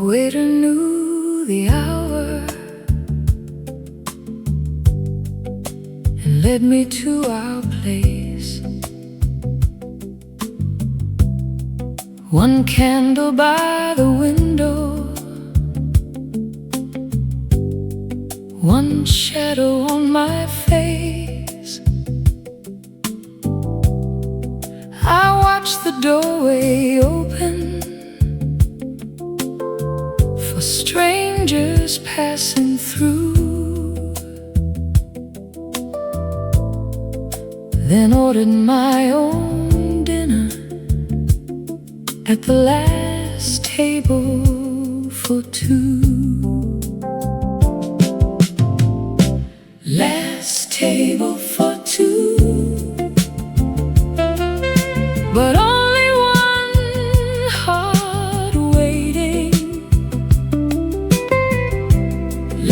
waiter knew the hour and led me to our place. One candle by the window, one shadow on my face. I watched the doorway open for strangers passing through, then ordered my own dinner at the last table for two. Last table for two, but only one heart waiting.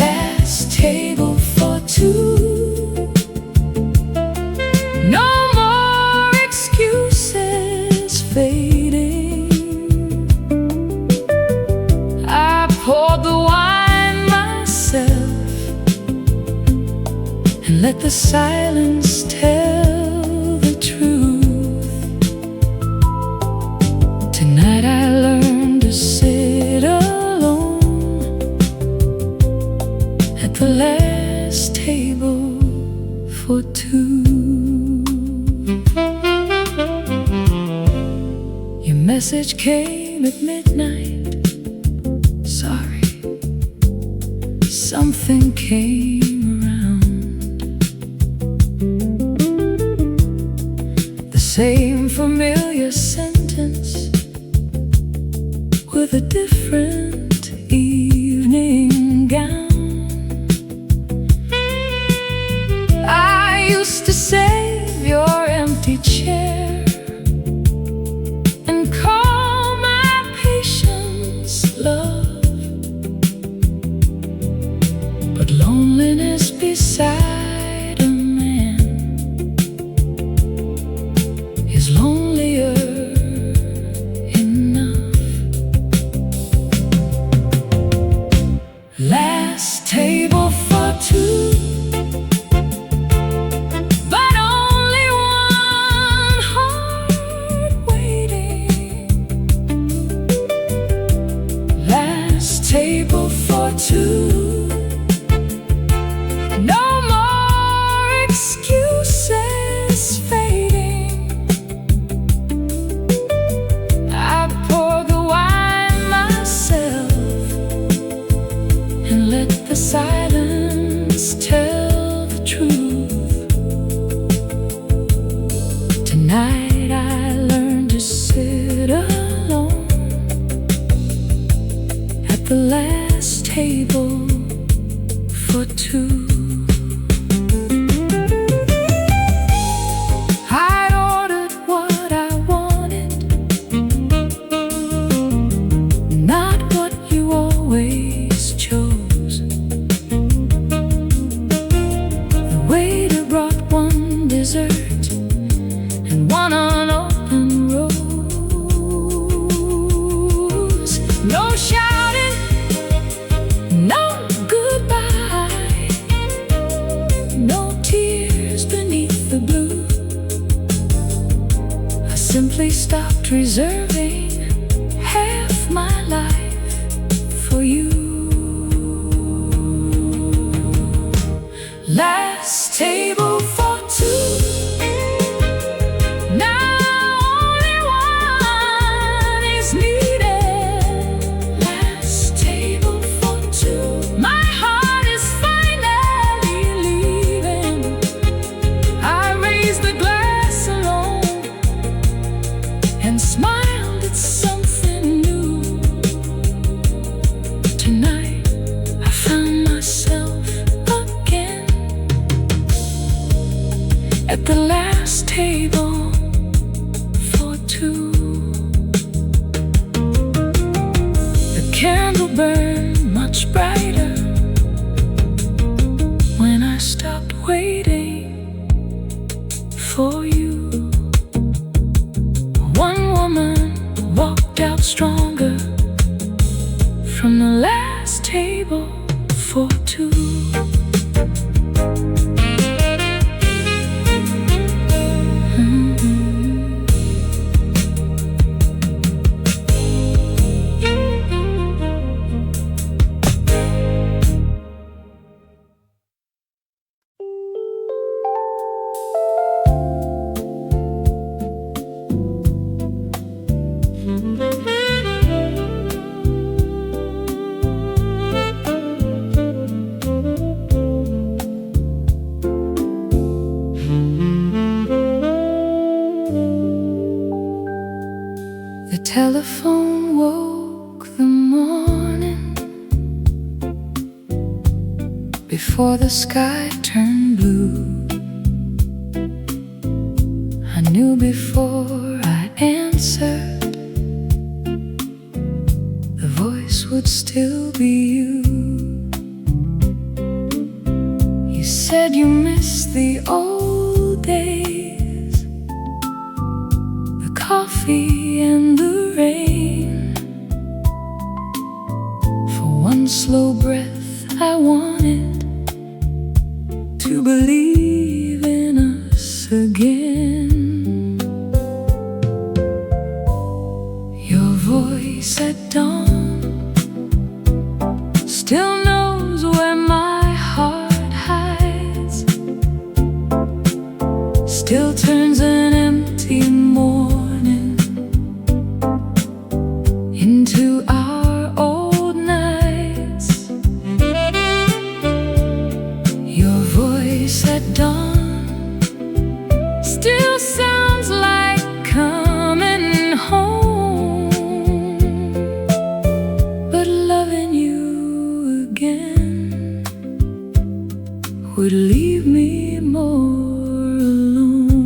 Last table for two, no more excuses fading. I poured the wine myself and let the silence tell the truth. Tonight I learned to sit alone at the last table for two. Your message came at midnight. Sorry, something came around. The same familiar sentence with a different evening gown. I used to save your empty chair and call my patience love, but loneliness beside a man is lonelier enough. Last table for two, but only one heart waiting. Last table for two, no more excuses fading. I poured the wine myself and let the silence tell the truth. Tonight I learned to sit alone at the last table for two. I'd ordered what I wanted, not what you always chose. The waiter brought one dessert and one unopened rose. No shouting, no goodbye, no tears beneath the blue. I simply stopped reserving half my life for you. Last table for two, now only one is needed. Last table for two, my heart is finally leaving. I raised the glass alone and smiled at something new. Tonight I found myself again at the last table for two. The candle burned much brighter when I stopped waiting for you. One woman walked out stronger from the last table for two. The telephone woke the morning before the sky turned blue. I knew before I answered the voice would still be you. You said you missed the old days, the coffee and the rain. For one slow breath I wanted to believe in us again. Your voice at dawn still knows where my heart hides, still turns an empty morning into our old nights. Your voice at dawn still sounds like coming home, but loving you again would leave me more alone.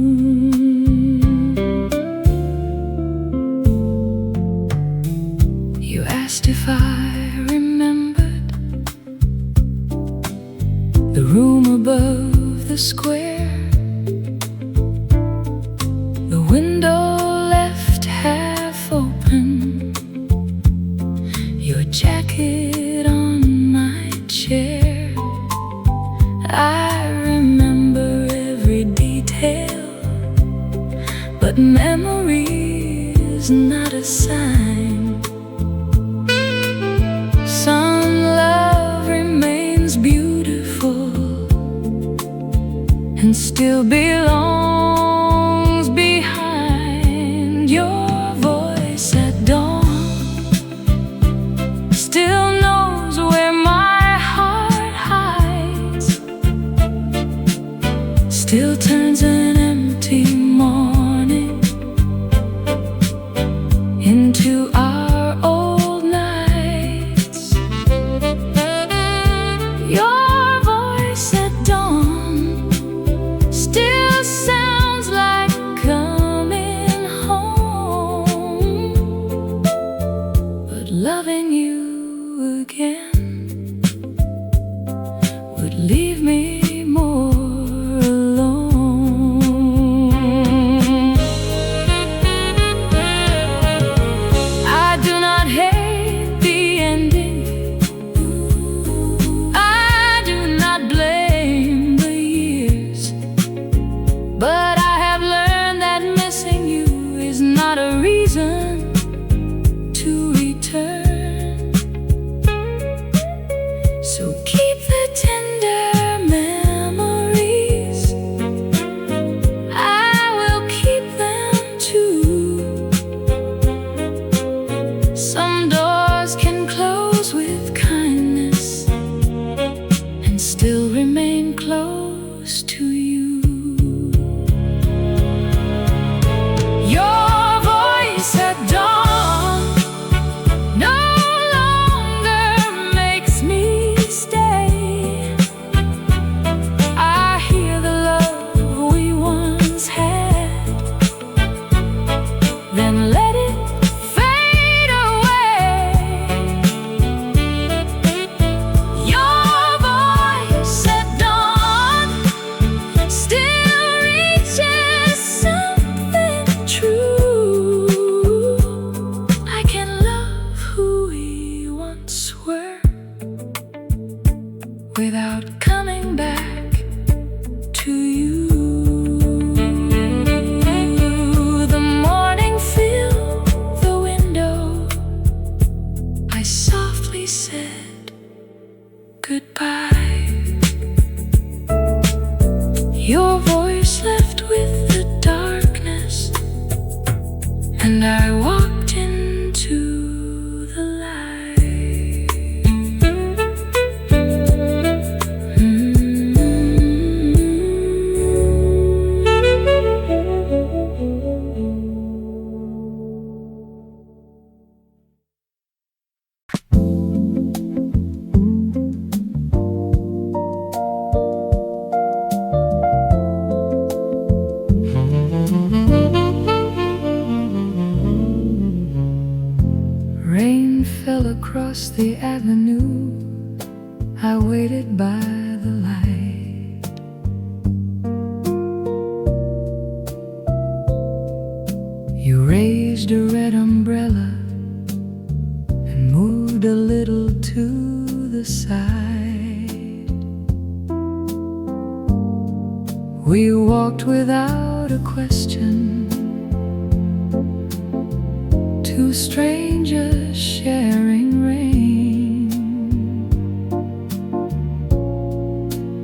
You asked if I remembered the room above the square, the window left half open, your jacket on my chair. I remember every detail, but memory is not a sign. Some love remains beautiful and still belongs behind. Your voice at dawn still knows where my heart hides, still turns an empty morning into our old nights. Your voice at dawn still sounds like coming home, but loving you again would leave me more alone. I do not hate the ending, I do not blame the years, but I have learned that missing you is not a reason to return. So keep the tender memories, I will keep them too. Some doors can close with kindness and still remain close to you. Your voice at dawn I walked into the light. Rain fell across the avenue. I waited by the light. You raised a red umbrella and moved a little to the side. We walked without a question, two strangers sharing rain.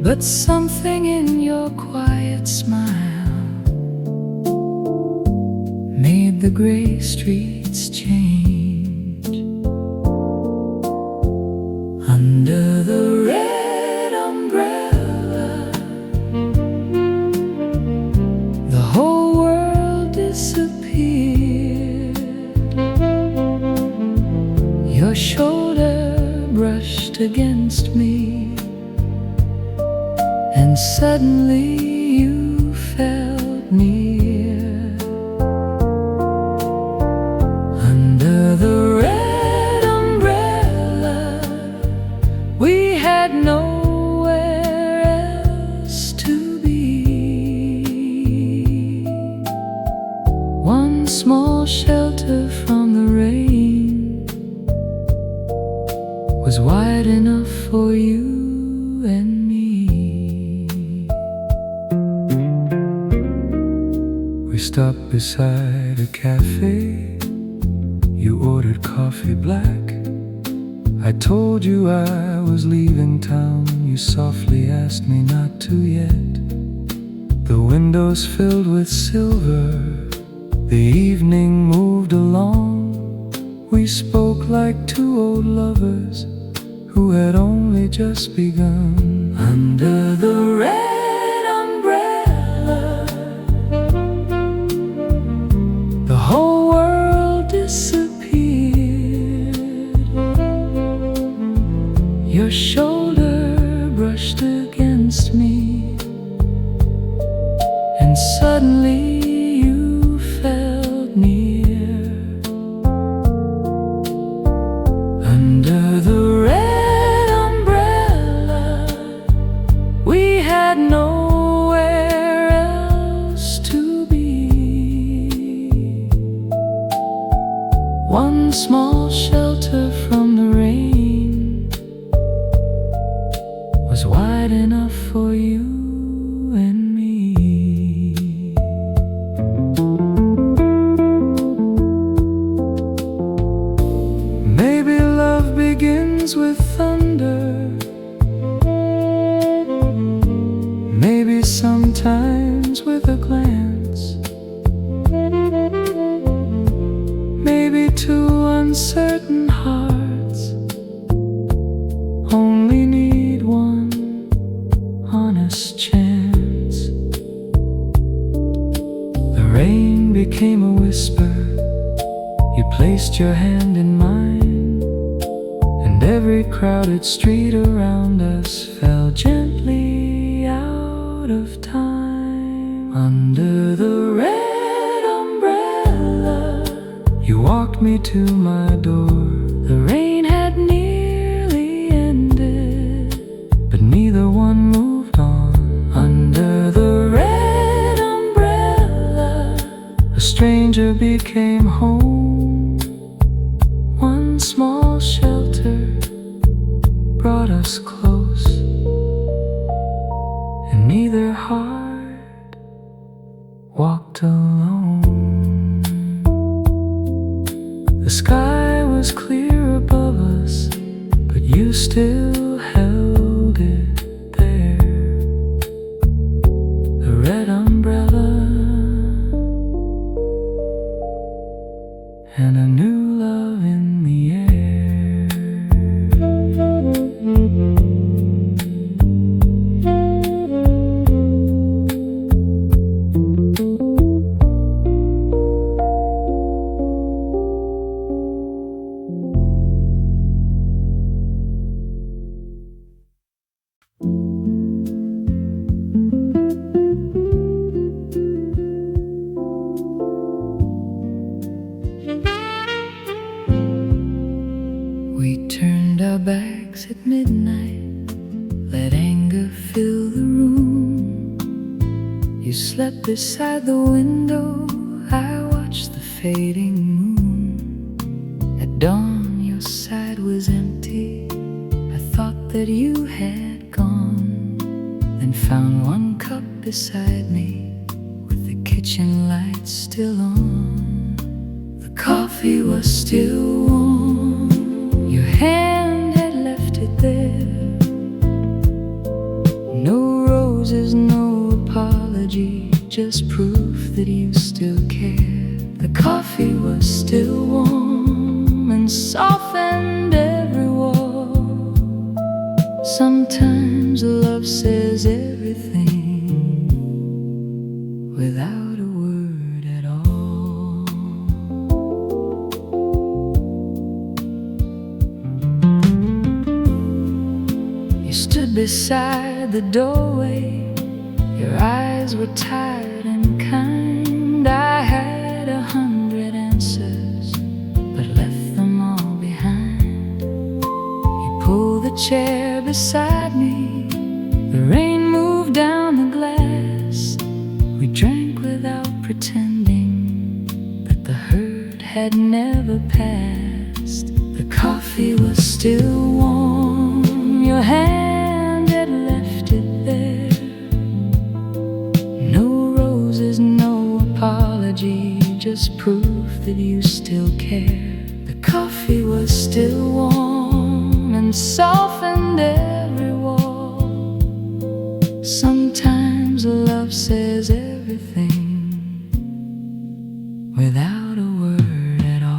But something in your quiet smile made the gray streets change. Under the red umbrella, the whole world disappeared. Your shoulder brushed against me, and suddenly you felt near. Under the red umbrella, we had nowhere else to be. One small shelter from the rain was wide enough for you and me. We stopped beside a cafe. You ordered coffee black. I told you I was leaving town. You softly asked me not to yet. The windows filled with silver. The evening moved along. We spoke like two old lovers who had only just begun. Under the red umbrella, the whole world disappeared. Your shoulder brushed against me, and suddenly you felt near. Under the red umbrella, we had nowhere else to be. One small shelter from the rain was wide enough for you and me. Maybe love begins with thunder. Maybe sometimes with a glance. Maybe two uncertain hearts only need one honest chance. The rain became a whisper. You placed your hand in mine, and every crowded street around us fell gently out of time. Under the red umbrella, you walked me to my door. The rain had nearly ended, but neither one moved on. Under the red umbrella, a stranger became home. One small shelter brought us close, and neither heart walked alone. The sky was clear above us, but you still held it there. The red umbrella and a new love in the air. We turned our backs at midnight, let anger fill the room. You slept beside the window, I watched the fading moon. At dawn your side was empty, I thought that you had gone. Then found one cup beside me, with the kitchen lights still on. The coffee was still warm, your hand had left it there. No roses, no apology, just proof that you still cared. The coffee was still warm and softened every wall. Sometimes love says everything without a word at all. You stood beside the doorway, your eyes were tired and kind. I had 100 answers, but left them all behind. You pulled the chair beside me, the rain moved down the glass. We drank without pretending that the hurt had never passed. The coffee was still warm, your hand had left it there. No roses, no apology, just proof that you still care. The coffee was still warm and softened every wall. Sometimes love says everything without a word at all.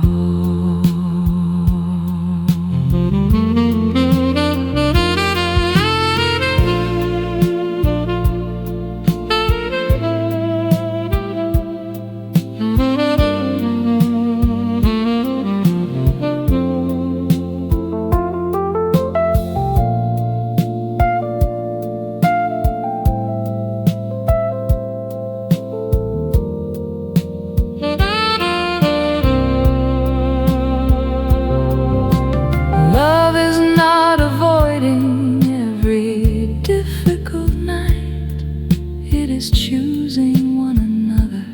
Love is not avoiding every difficult night. It is choosing one another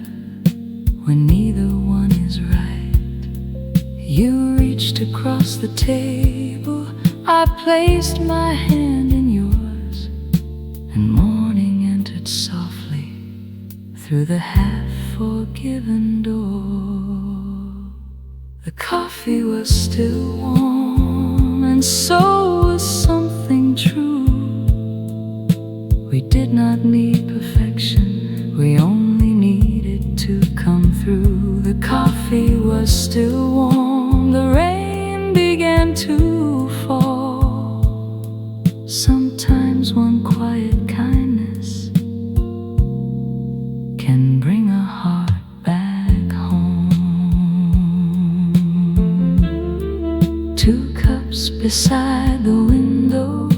when neither one is right. You reached across the table, I placed my hand in yours, and morning entered softly through the half-forgiven door. The coffee was still warm, and so was something true. We did not need perfection, we only needed to come through. The coffee was still warm, the rain began to fall. Sometimes one quiet kindness can bring a heart back home. 2 cups beside the window,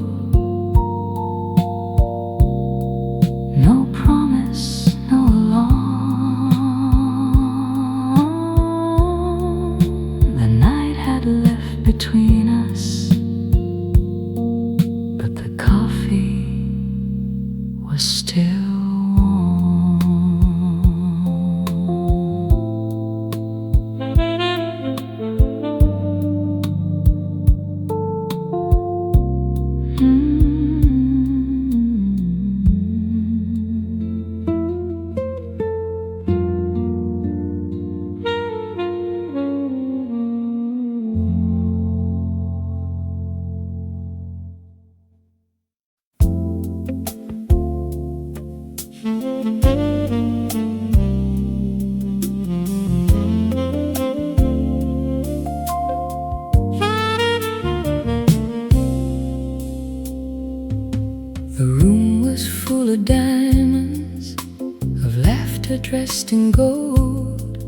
no promise, no alarm. The night had left between us, but the coffee was still warm. dressed in gold.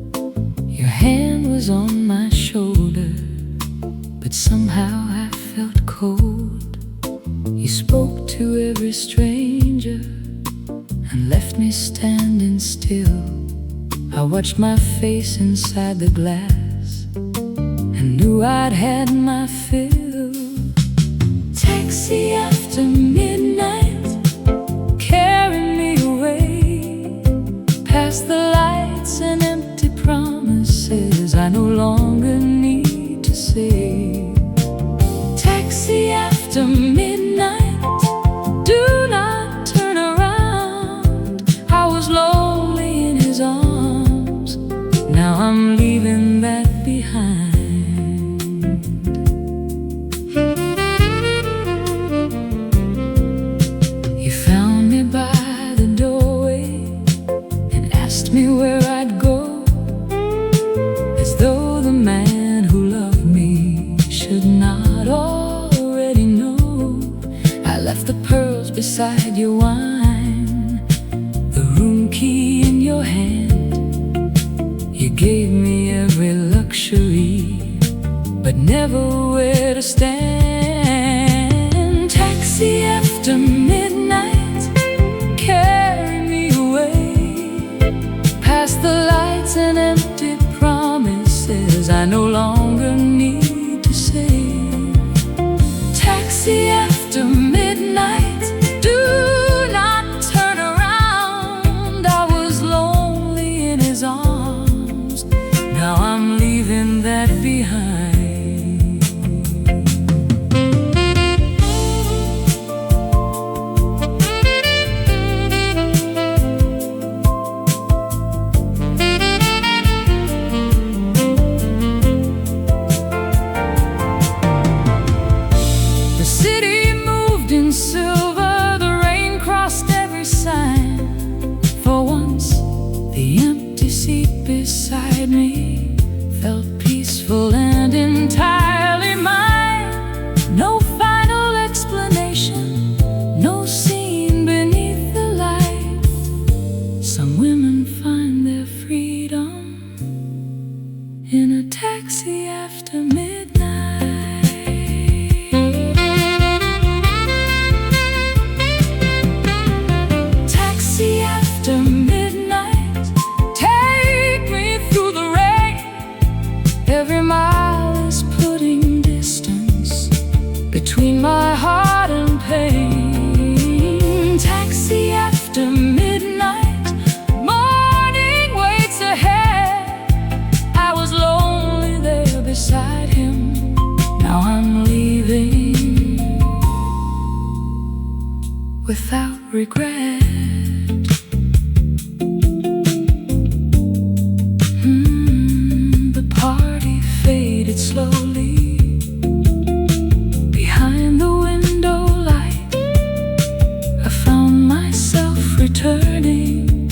Your hand was on my shoulder, but somehow I felt cold. You spoke to every stranger and left me standing still. I watched my face inside the glass and knew I'd had my fill. Taxi after midnight, carry me away, past the lights and empty promises I no longer need to say. Taxi after midnight, do not turn around. I was lonely in his arms, now I'm leaving that behind. You found me by the doorway and asked me where I'd go, as though the man who loved me should not already know. I left the pearls beside your wine, the room key in your hand. You gave me every luxury, but never where to stand. Taxi after midnight, carry me away, past the lights and empty promises I no longer need to say. Taxi after midnight, do not turn around. I was lonely in his arms, now I'm leaving that behind. The city moved in silver, the rain crossed every sign. For once, the empty seat beside me felt peaceful and entirely mine. No final explanation, no scene beneath the light. Some women find their freedom in a taxi after midnight. Taxi after midnight, take me through the rain. Every mile is putting distance between my heart and pain. Taxi after midnight, morning waits ahead. I was lonely there beside him, now I'm leaving without regret. The party faded slowly behind the window light. I found myself returning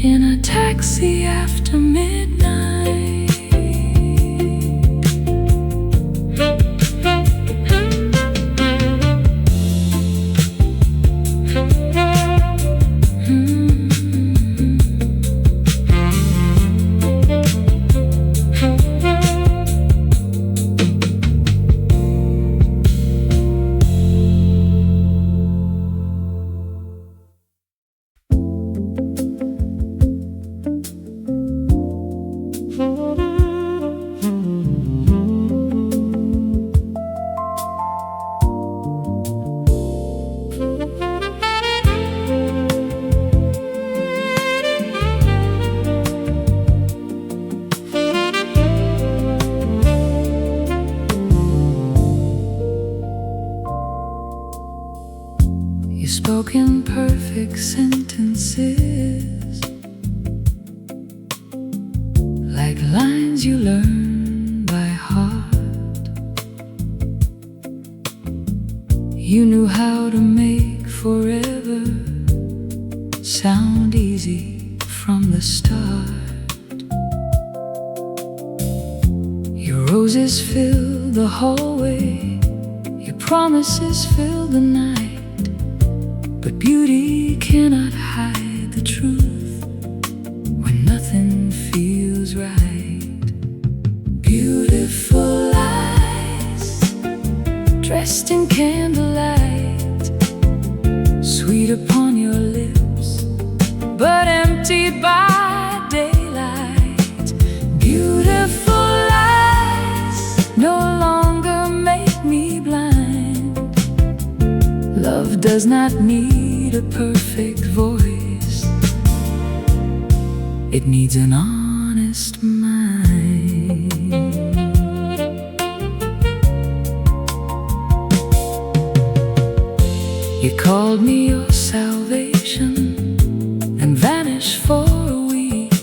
in a taxi after midnight. You spoke in perfect sentences, like lines you learn by heart. You knew how to make forever sound easy from the start. Your roses fill the hallway, your promises fill the night. But beauty cannot hide the the truth when nothing feels right. Beautiful eyes, dressed in candlelight, sweet upon your lips, but emptied by daylight. Beautiful eyes no longer make me blind. Love does not need a perfect voice, it needs an honest mind. You called me your salvation and vanished for a week,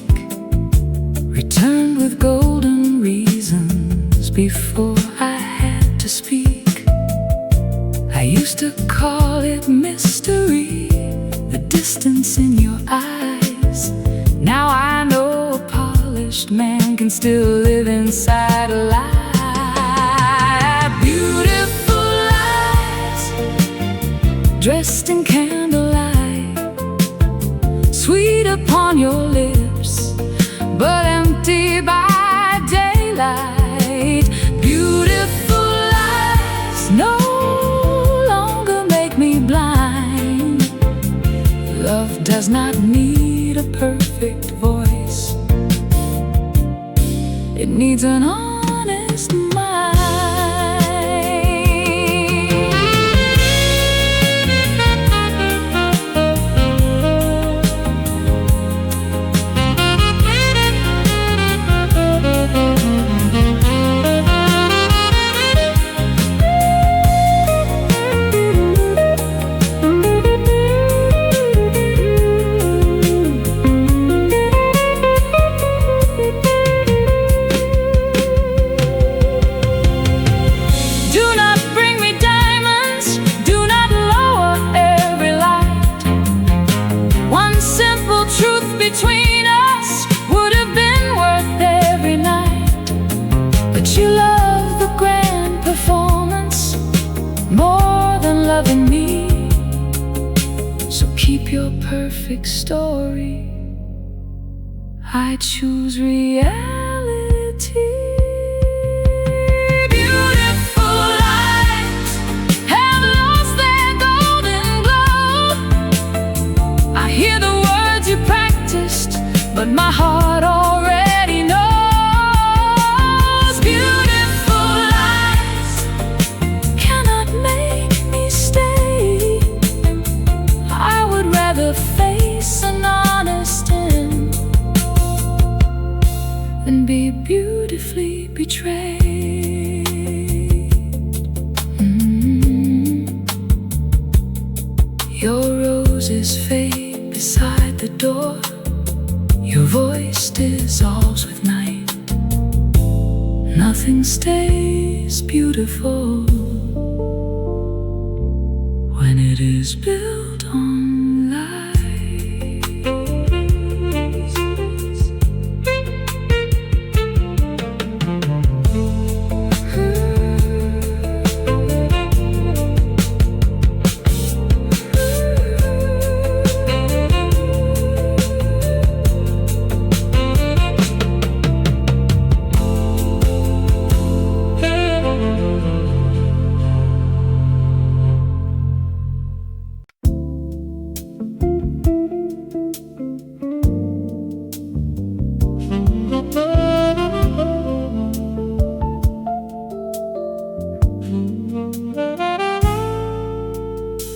returned with golden reasons before I had to speak. I used to call it mystery, the distance in your eyes. Now I know a polished man can still live inside a lie. Beautiful eyes, dressed in candlelight, sweet upon your lips, but empty by daylight. Beautiful eyes no longer make me blind. Love does not need a perfect voice, it needs an honest mind. Between us would have been worth every night, but you love the grand performance more than loving me. So keep your perfect story, I choose reality. Beautiful eyes have lost their golden glow. I hear the words you practiced, but my heart already knows. Beautiful eyes cannot make me stay. I would rather face an honest end than be beautifully betrayed. Your roses fade beside the door, your voice dissolves with night. Nothing stays beautiful when it is built on lies.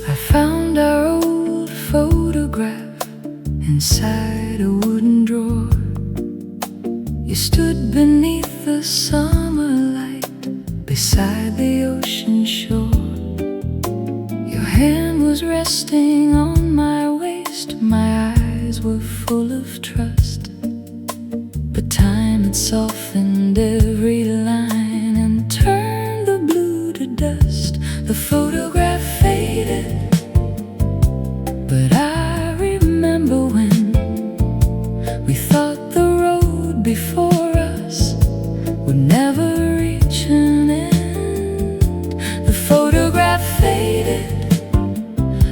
I found our old photograph inside a wooden drawer. You stood beneath the summer light beside the ocean shore. Your hand was resting on my waist, my eyes were full of trust. But time had softened every line and turned the blue to dust. The photograph faded, but I remember when we thought the road before us would never reach an end. The photograph faded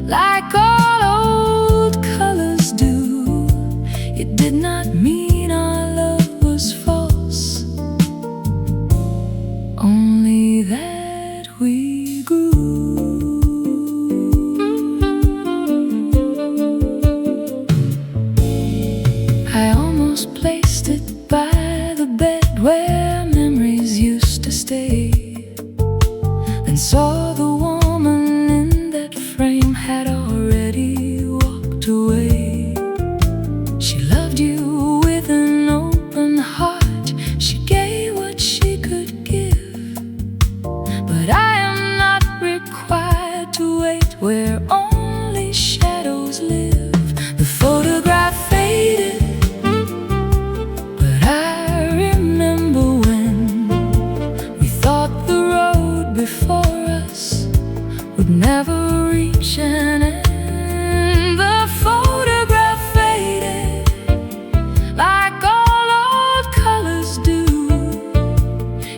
like all old colors do, where memories used to stay, and saw the woman in that frame had already walked away. She loved you with an open heart, she gave what she could give, but I am not required to wait where only shadows live. The photograph faded, but I remember when we thought the road before us would never reach an end. The photograph faded like all old colors do.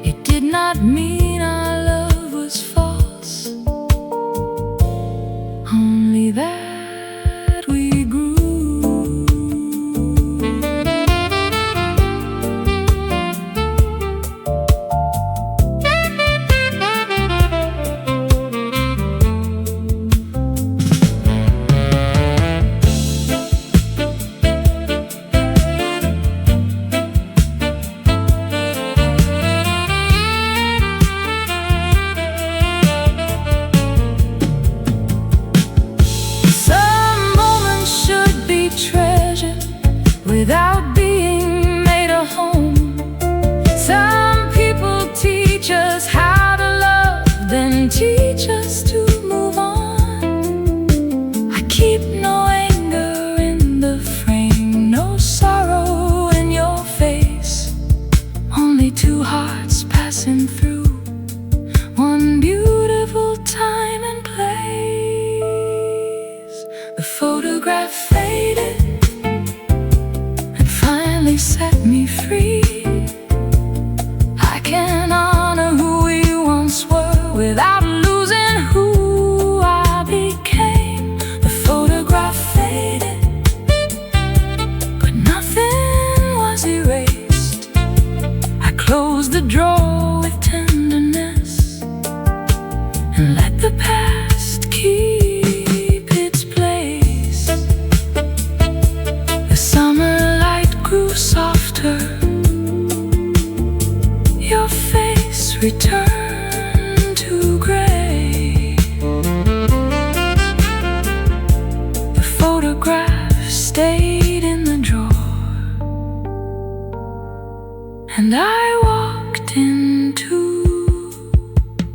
It did not mean our love was false, only that we grew. Without being made a home, some people teach us how to love, then teach us to move on. I keep no anger in the frame, no sorrow in your face, only two hearts passing through one beautiful time and place. The photograph faded, set me free. I can honor who we once were without losing who I became. The photograph faded, but nothing was erased. I closed the drawer with tenderness and let the past keep its place. The summer grew softer, your face returned to gray. The photograph stayed in the drawer, and I walked into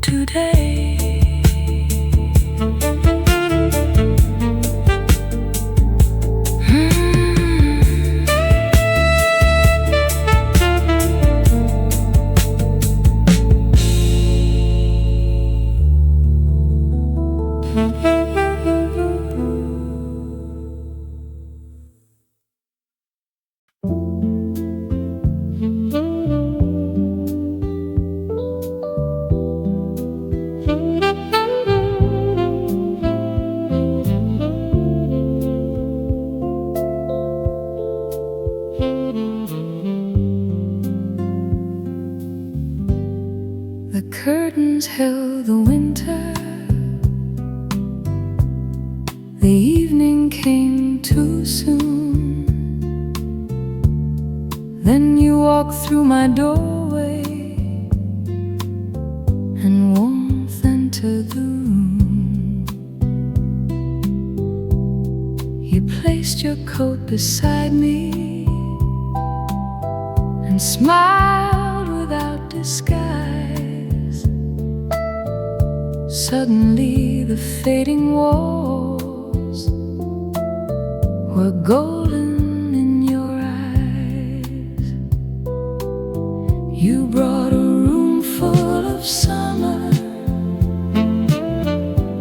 today. The curtains held the winter, the evening came too soon. Then you walked through my doorway, and warmth entered the room. You placed your coat beside me and smiled without disguise. Suddenly the fading walls were golden in your eyes. You brought a room full of summer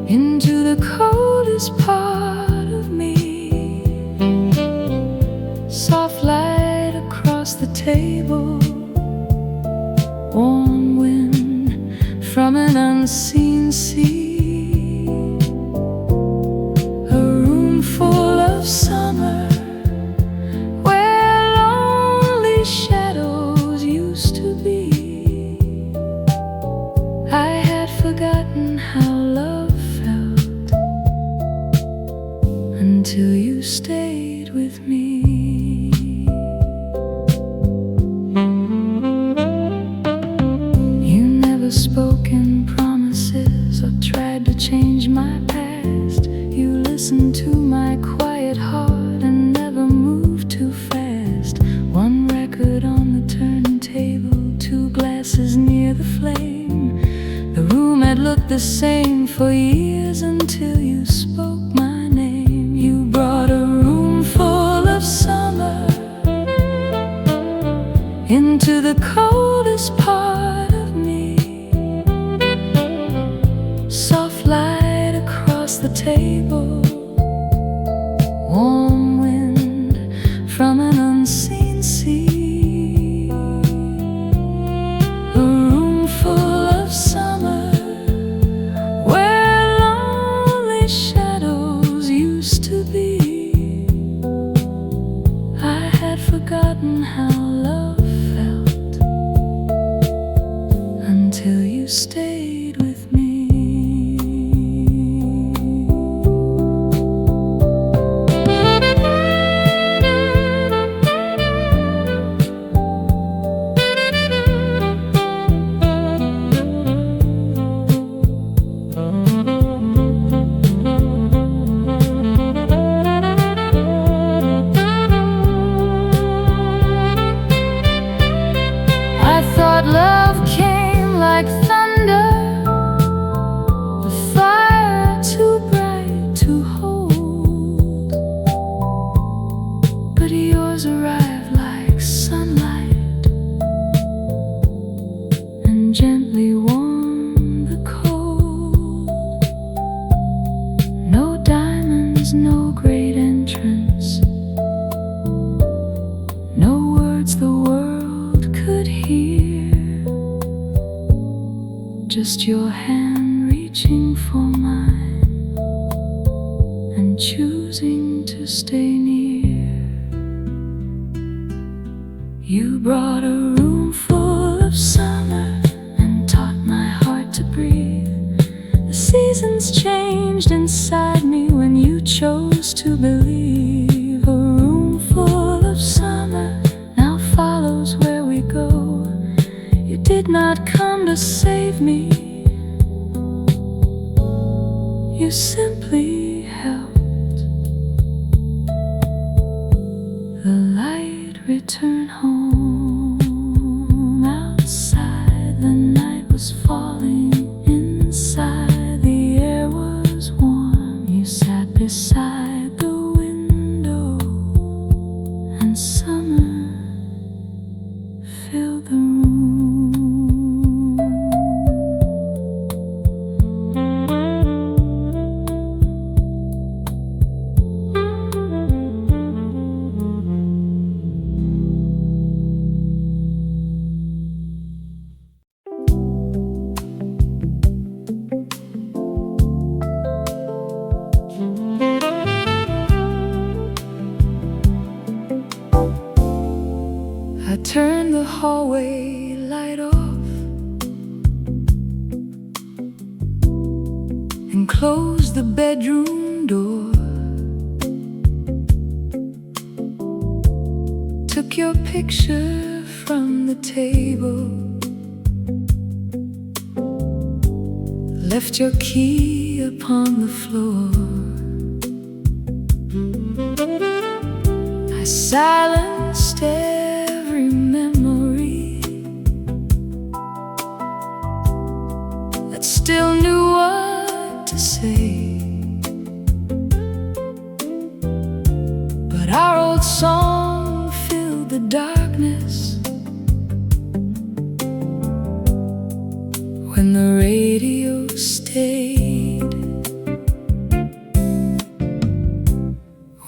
into the coldest part of me. Soft light across the table, warm wind from an unseen sea. A room full of summer where lonely shadows used to be. I had forgotten how love felt until you stayed with me. the same for years until you spoke my name. You brought a room full of summer into the coldest part of me. Soft light across the table, warm wind from an unseen sea. A room full of summer where lonely shadows used to be. I had forgotten how love felt until you stayed with me. I thought love came like thunder, the fire too bright to hold. But yours arrived like sunlight and gently warmed the cold. No diamonds, no great entrance, no words the world could hear, just your hand reaching for mine and choosing to stay near. You brought a room full of summer and taught my heart to breathe. The seasons changed inside me when you chose to believe. A room full of summer now follows where we go. You did not come to save me, you simply helped the light return home. Outside the night was falling, inside the air was warm. You sat beside the window and summer filled the room. I turned the hallway light off and closed the bedroom door. Took your picture from the table, left your key upon the floor. I silenced every memory that still knew what to say. But our old song filled the darkness when the radio stayed.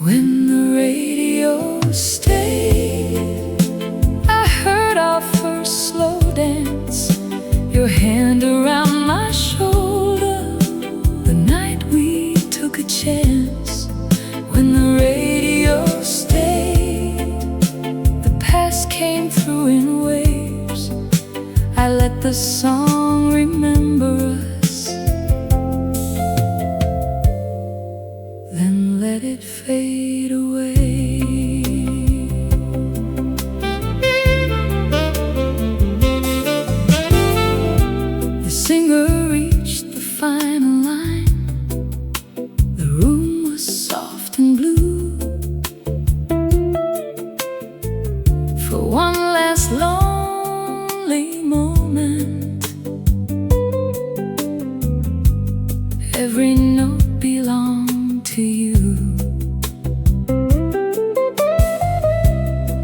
When the radio stayed, I heard our first slow dance, your hand around my shoulder, the night we took a chance. When the radio stayed, the past came through in waves. I let the song remember us, then let it fade away. The singer reached the final line. The room was soft and blue. For one last lonely moment, every note belonged to you.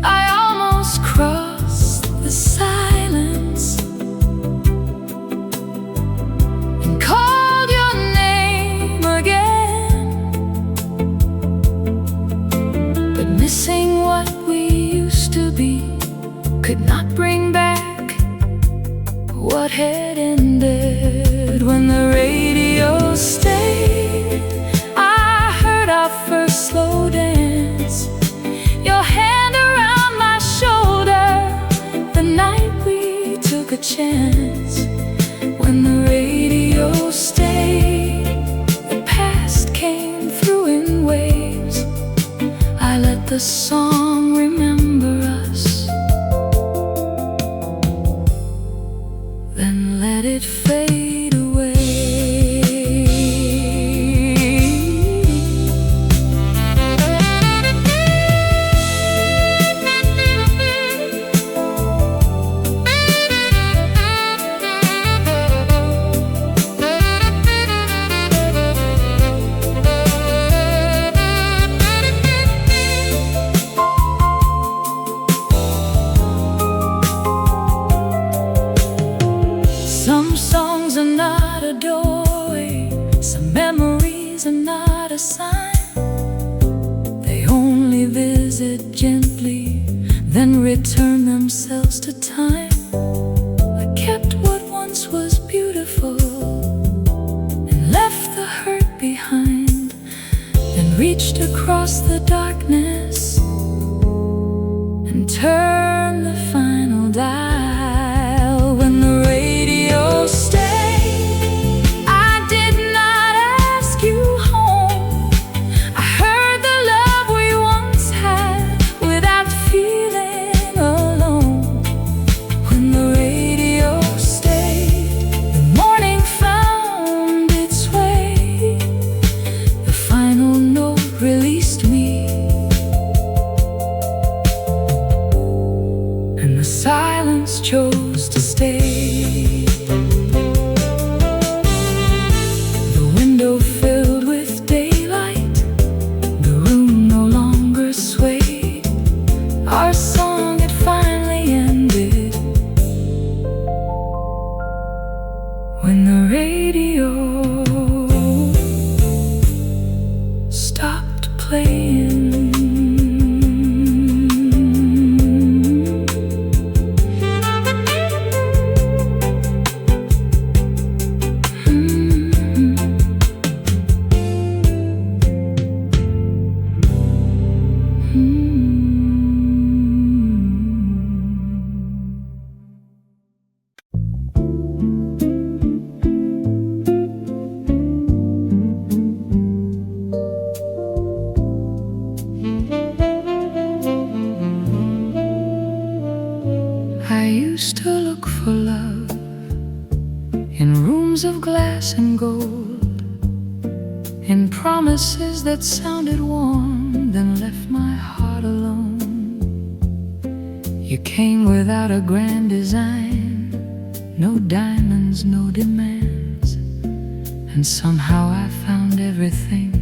I almost crossed the silence and called your name again, but missing what we used to be could not bring back what had ended. When the radio stayed, I heard our first slow dance, your hand around my shoulder, the night we took a chance. When the radio stayed, the past came through in waves. I let the song remember us, then let it fade away. Some songs are not a doorway, some memories are not a sign. They only visit gently, then return themselves to time. I kept what once was beautiful and left the hurt behind, then reached across the darkness and turned the final dial. When the radio stayed, I did not ask you home. I heard the love we once had without feeling alone. When the radio stayed, the morning found its way. The final note released me, and the silence chose to stay. The window filled with daylight, the room no longer swayed. Our song had finally ended when the radio stopped playing. I used to look for love in rooms of glass and gold, in promises that sounded warm, then left my heart alone. You came without a grand design, no diamonds, no demands, and somehow I found everything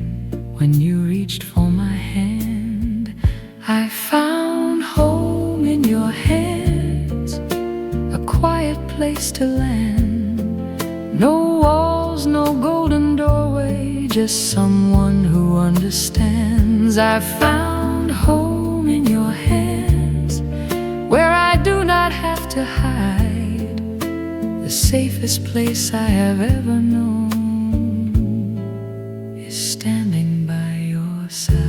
when you reached for my hand. I found home in your hands, a quiet place to land. No walls, no golden doorway, just someone who understands. I found home in your hands, where I do not have to hide, the safest place I have ever known is standing by your side.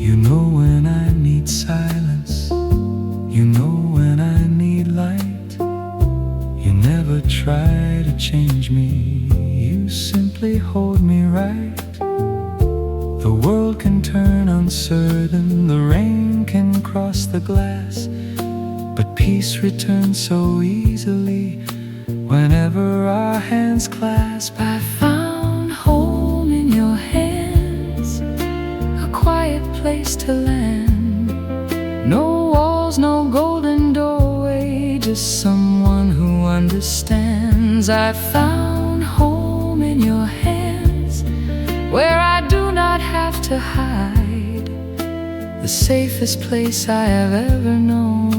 You know when I need silence, you know when I need light. You never try to change me, you simply hold me right. The world can turn uncertain, the rain can cross the glass, but peace returns so easily whenever our hands clasp. I found home in your hands, a quiet place to land. No walls, no golden doorway, to someone who understands. I found home in your hands, where I do not have to hide. The safest place I have ever known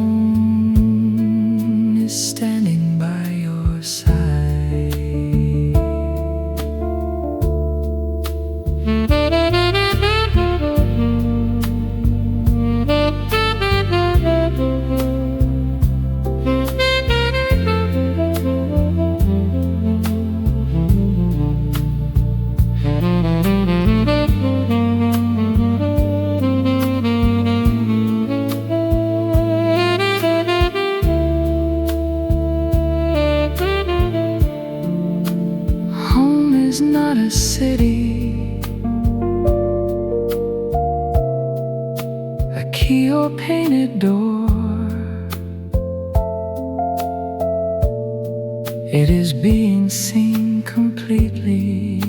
is standing by your side. Is not a city, a key or painted door. It is being seen completely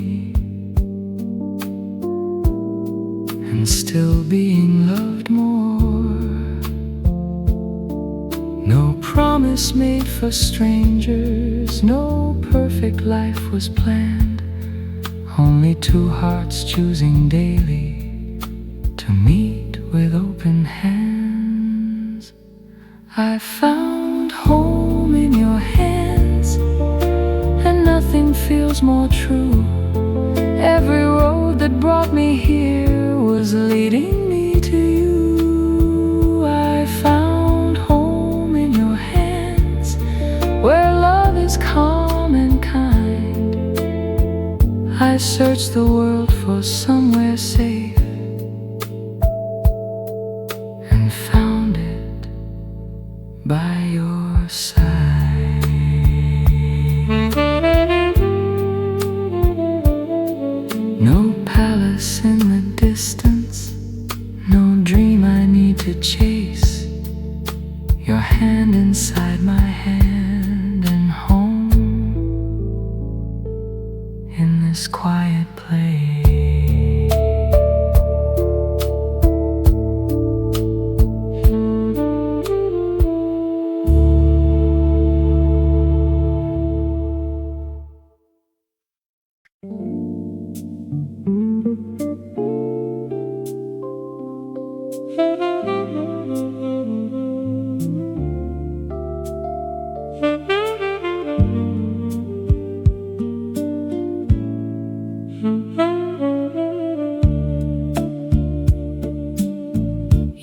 and still being loved more. No promise made for strangers, no perfect life was planned. Only two hearts choosing daily to meet with open hands. I found home in your hands, and nothing feels more true. Every road that brought me here was leading me to you. I found home in your hands, where love is calm and kind. I searched the world for somewhere safe and found it by your side. No palace in the distance, no dream I need to chase. Your hand inside my hand, and home in this quiet place.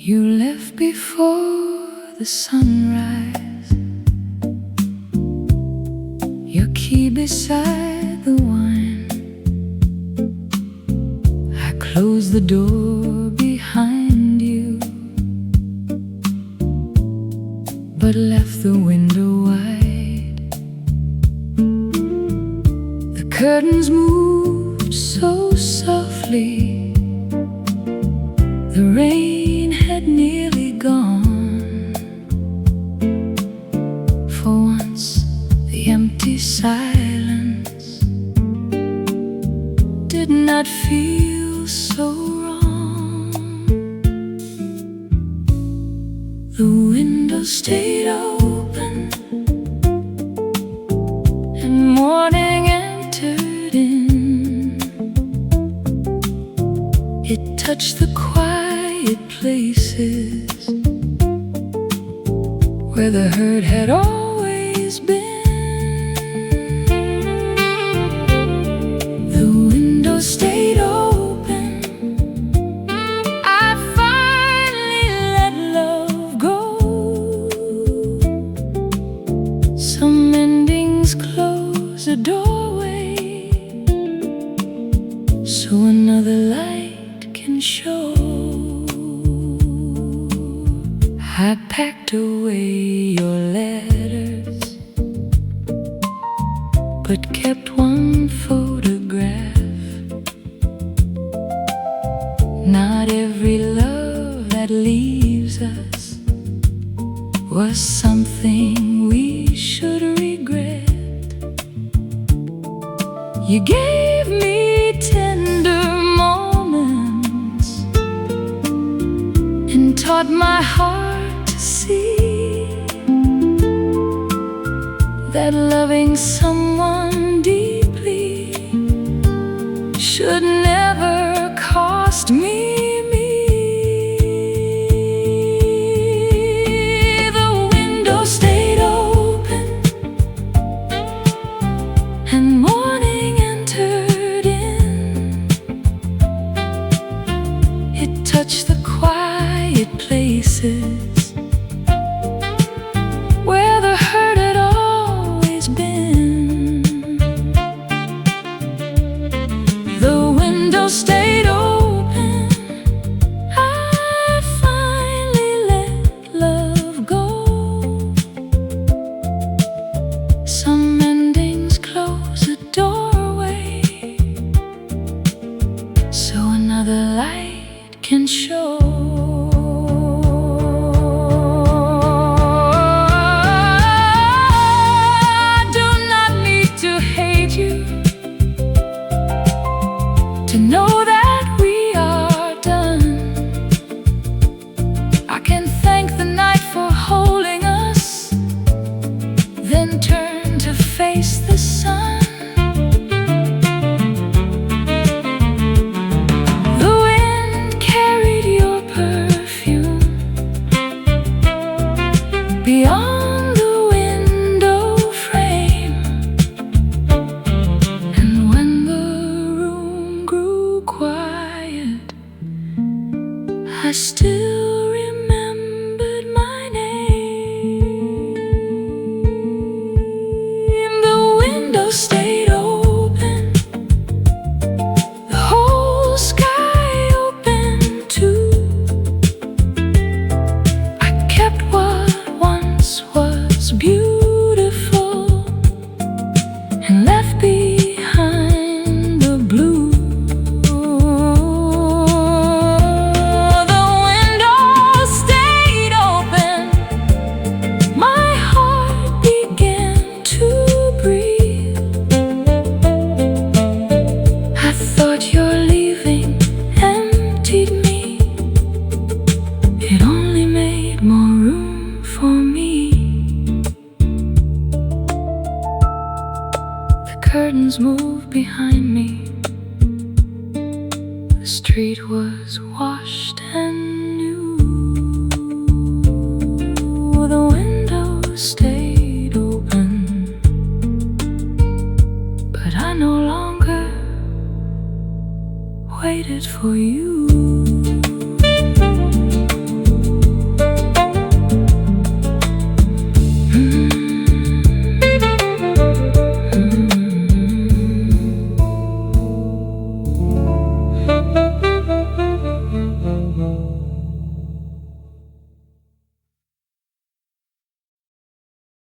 You left before the sunrise, your key beside the wine. I closed the door behind you, but left the window wide. The curtains moved so softly, the rain had nearly gone. For once, the empty silence did not feel so wrong. The window stayed open, and morning entered in. It touched the quiet places where the hurt had always been. The window stayed open, I finally let love go. Some endings close a doorway, so another light can show. I packed away your letters, but kept one photograph. Not every love that leaves us was something we should regret. You gave me tender moments and taught my heart to see that loving someone deeply should never cost me. The window stayed open and morning entered in. It touched the quiet places where the hurt had always been. The window stayed open. I finally let love go. Some endings close a doorway so another light can show. To know that we are done, I can thank the night for holding us, then turn to face the sun. The wind carried your perfume beyond the window frame, and when the room grew quiet, I still remembered my name. The window stayed open, the whole sky open too. I kept what once was beautiful and left behind the blue. Your leaving emptied me. It only made more room for me. The curtains moved behind me. The street was washed and new. The window stayed open, but I no longer waited for you.